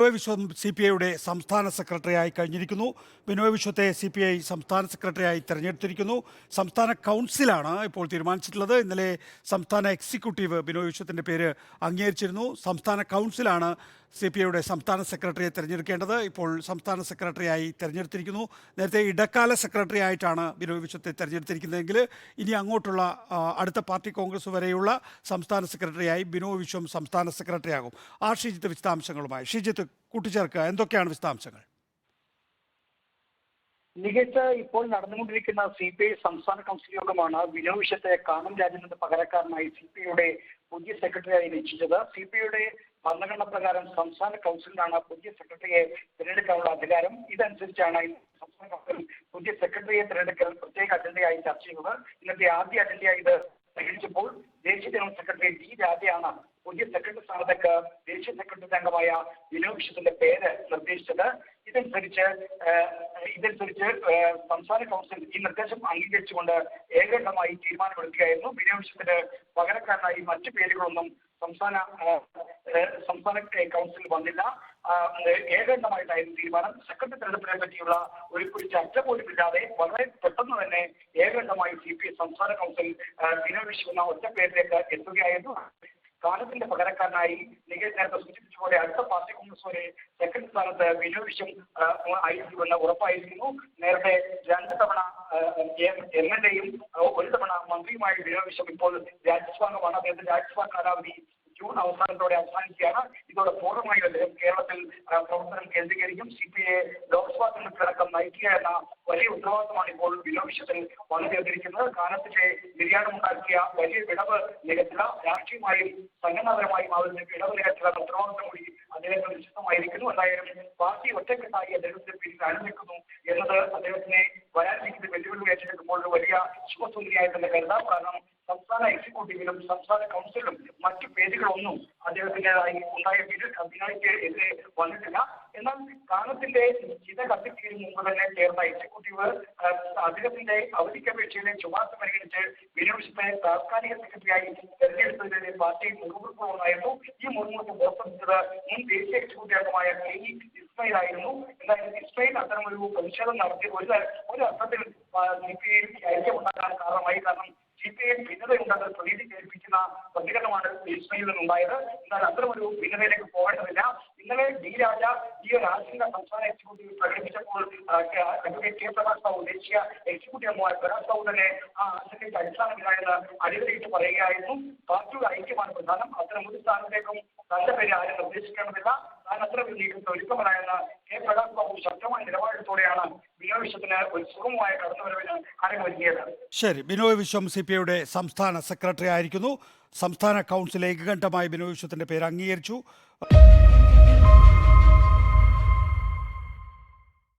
ബിനോയ് വിശ്വം CPIയുടെ സംസ്ഥാന സെക്രട്ടറിയായി കഴിഞ്ഞിരിക്കുന്നു. ബിനോയ് വിശ്വത്തെ CPI സംസ്ഥാന സെക്രട്ടറിയായി തെരഞ്ഞെടുത്തിരിക്കുന്നു. സംസ്ഥാന കൗൺസിലാണ് ഇപ്പോൾ തീരുമാനിച്ചിട്ടുള്ളത്. ഇന്നലെ സംസ്ഥാന എക്സിക്യൂട്ടീവ് ബിനോയ് വിശ്വത്തിൻ്റെ പേര് അംഗീകരിച്ചിരുന്നു. സംസ്ഥാന കൗൺസിലാണ് CPIയുടെ സംസ്ഥാന സെക്രട്ടറിയെ തിരഞ്ഞെടുക്കേണ്ടത്. ഇപ്പോൾ സംസ്ഥാന സെക്രട്ടറിയായി തിരഞ്ഞെടുത്തിരിക്കുന്നു. നേരത്തെ ഇടക്കാല സെക്രട്ടറി ആയിട്ടാണ് ബിനോയ് വിശ്വത്തെ തിരഞ്ഞെടുത്തിരിക്കുന്നതെങ്കിൽ ഇനി അങ്ങോട്ടുള്ള അടുത്ത പാർട്ടി കോൺഗ്രസ് വരെയുള്ള സംസ്ഥാന സെക്രട്ടറിയായി ബിനോയ് വിശ്വം സംസ്ഥാന സെക്രട്ടറിയാകും. ഷിജിത്ത് വിശദാംശങ്ങളുമായി. ഷിജിത്ത്, കൂട്ടിച്ചേർക്കുക, എന്തൊക്കെയാണ് വിശദാംശങ്ങൾ? മികച്ച ഇപ്പോൾ നടന്നുകൊണ്ടിരിക്കുന്ന CPI സംസ്ഥാന കൗൺസിൽ യോഗമാണ് ബിനോയ് വിശ്വത്തെ കാനം രാജന്റെ പകരക്കാരനായി CPIയുടെ പുതിയ സെക്രട്ടറിയായി നിശ്ചയിച്ചത്. CPIയുടെ ഭരണഘടന പ്രകാരം സംസ്ഥാന കൗൺസിലിനാണ് പുതിയ സെക്രട്ടറിയെ തിരഞ്ഞെടുക്കാനുള്ള അധികാരം. ഇതനുസരിച്ചാണ് സംസ്ഥാന കൗൺസിൽ പുതിയ സെക്രട്ടറിയെ തിരഞ്ഞെടുക്കൽ പ്രത്യേക അജണ്ടയായി ചർച്ച ചെയ്യുന്നത്. ഇന്നത്തെ ആദ്യ അജണ്ടയായി ഇത് പരിഗണിച്ചപ്പോൾ ദേശീയ ജനറൽ സെക്രട്ടറി D രാജയാണ് പുതിയ സെക്രട്ടറി സ്ഥാനത്തേക്ക് ദേശീയ സെക്രട്ടറി അംഗമായ ബിനോയ് വിശ്വത്തിന്റെ പേര് നിർദ്ദേശിച്ചത്. ഇതനുസരിച്ച് സംസ്ഥാന കൗൺസിൽ ഈ നിർദ്ദേശം അംഗീകരിച്ചുകൊണ്ട് ഏകകണ്ഠമായി തീരുമാനമെടുക്കുകയായിരുന്നു. ബിനോയ് വിശ്വത്തിന് പകരക്കാരനായി മറ്റു പേരുകളൊന്നും സംസ്ഥാന കൗൺസിൽ വന്നില്ല. ഏകകണ്ഠമായിട്ടായിരുന്നു തീരുമാനം. സെക്രട്ടറി തെരഞ്ഞെടുപ്പിനെ പറ്റിയുള്ള ഒരു ചർച്ച പോലുമില്ലാതെ വളരെ പെട്ടെന്ന് തന്നെ ഏകകണ്ഠമായി CPI സംസ്ഥാന കൗൺസിൽ ബിനോയ് വിശ്വം എന്ന ഒറ്റ പേരിലേക്ക് എത്തുകയായിരുന്നു. കാലത്തിന്റെ പകരക്കാരനായി നേരത്തെ സൂചിപ്പിച്ചപോലെ അടുത്ത പാർട്ടി കോൺഗ്രസ് വരെ സെക്രട്ടറി സ്ഥാനത്ത് ബിനോയ് വിശ്വം ആയിരിക്കുമെന്ന് ഉറപ്പായിരിക്കുന്നു. നേരത്തെ 2 തവണ MLA-യും 1 തവണ മന്ത്രിയുമായ ബിനോയ് വിശ്വം ഇപ്പോൾ രാജ്യസഭാംഗമാണ്. അദ്ദേഹത്തിന്റെ രാജ്യസഭാ കാലാവധി ജൂൺ അവസാനത്തോടെ അവസാനിക്കുകയാണ്. ഇതോടെ പൂർണ്ണമായും അദ്ദേഹം കേരളത്തിൽ പ്രവർത്തനം കേന്ദ്രീകരിക്കും. CPI ലോക്സഭാ തെരഞ്ഞെടുപ്പിലടക്കം നയിക്കുക എന്ന വലിയ ഉത്തരവാദിത്തമാണ് ഇപ്പോൾ ബിനോയ് വിശ്വത്തിൽ വന്നു ചേർന്നിരിക്കുന്നത്. കാലത്തിന്റെ നിര്യാണമുണ്ടാക്കിയ വലിയ വിടവ് നികത്തുക, രാഷ്ട്രീയമായും സംഘടനാപരമായും അവരുടെ വിടവ് നികത്തുക എന്ന ഉത്തരവാദിത്തം കൂടി അദ്ദേഹത്തിന് നിശ്ചിതമായിരിക്കുന്നു. എന്തായാലും പാർട്ടി ഒറ്റക്കെട്ടായി അദ്ദേഹത്തിന്റെ പിന്നിൽ അണിനിൽക്കുന്നു എന്നത് അദ്ദേഹത്തിനെ വരാനിരിക്കുന്ന വെല്ലുവിളി ഏറ്റെടുക്കുമ്പോൾ വലിയ ശുഭസൂചനയായി തന്നെ കരുതാം. കാരണം സംസ്ഥാന എക്സിക്യൂട്ടീവിലും സംസ്ഥാന കൗൺസിലും മറ്റു പേരുകളൊന്നും അദ്ദേഹത്തിൻ്റെതായി ഉണ്ടായ ബിനോയ്ക്ക് എതിരെ വന്നിട്ടില്ല. എന്നാൽ കാലത്തിന്റെ ചിത കത്തിത്തീരും മുമ്പ് തന്നെ ചേർന്ന എക്സിക്യൂട്ടീവ് അദ്ദേഹത്തിന്റെ അവധിക്കപേക്ഷയിലെ ശുപാർശ പരിഗണിച്ച് ബിനോയ് വിശ്വത്തെ താൽക്കാലിക സെക്രട്ടറിയായി തെരഞ്ഞെടുത്തതിനെതിരെ പാർട്ടി മുഖപുറത്ത് വന്നായിരുന്നു. ഈ മുഖപുറത്ത് പുറപ്പെടുവിച്ചത് മുൻ ദേശീയ എക്സിക്യൂട്ടീവ് അംഗമായ KE ഇസ്മായിൽ ആയിരുന്നു. എന്തായാലും ഇസ്മായിൽ അത്തരമൊരു പ്രതിഷേധം നടത്തി ഒരു അർത്ഥത്തിൽ CPI ഐക്യമുണ്ടാക്കാൻ കാരണമായി. കാരണം CPI ഭിന്നതയുണ്ടെന്ന് പ്രതീതി കേൾപ്പിക്കുന്ന പ്രതികരണമാണ് ഇസ്മയിൽ നിന്നുണ്ടായത്. എന്നാൽ അത്തരമൊരു ഭിന്നതയിലേക്ക് പോകേണ്ടതില്ല. ഇന്നലെ D രാജ ഈ ഒരു ആശങ്ക സംസ്ഥാന എക്സിക്യൂട്ടീവ് പ്രകടിപ്പിച്ചപ്പോൾ അഡ്വക്കേറ്റ് K പ്രകാശ് ബാബു ദേശീയ എക്സിക്യൂട്ടീവ് അംഗമായ പ്രകാശ് ബാബു തന്നെ ആ ആശങ്കയ്ക്ക് അടിസ്ഥാനമില്ല എന്ന് അടിവരയിട്ട് പറയുകയായിരുന്നു. പാർട്ടിയുടെ ഐക്യമാണ് പ്രധാനം. അത്തരം ഒരു സ്ഥാനത്തേക്കും തന്റെ പേര് ആരും നിർദ്ദേശിക്കേണ്ടതില്ല. താൻ അത്ര നീക്കത്തെ ഒരുക്കമല്ലായെന്ന് K പ്രകാശ് ബാബു ശക്തമായ നിലപാടെടുത്തോടെയാണ് ബിനോയ് വിശ്വത്തിന് ഒരു സുഗമമായ കടന്നുവരവിന് അരങ്ങൊരുങ്ങിയത്. ശരി, ബിനോയ് വിശ്വം CPIയുടെ സംസ്ഥാന സെക്രട്ടറി ആയിരിക്കുന്നു. സംസ്ഥാന കൗൺസിൽ ഏകകണ്ഠമായി ബിനോയ് വിശ്വത്തിന്റെ പേര് അംഗീകരിച്ചു.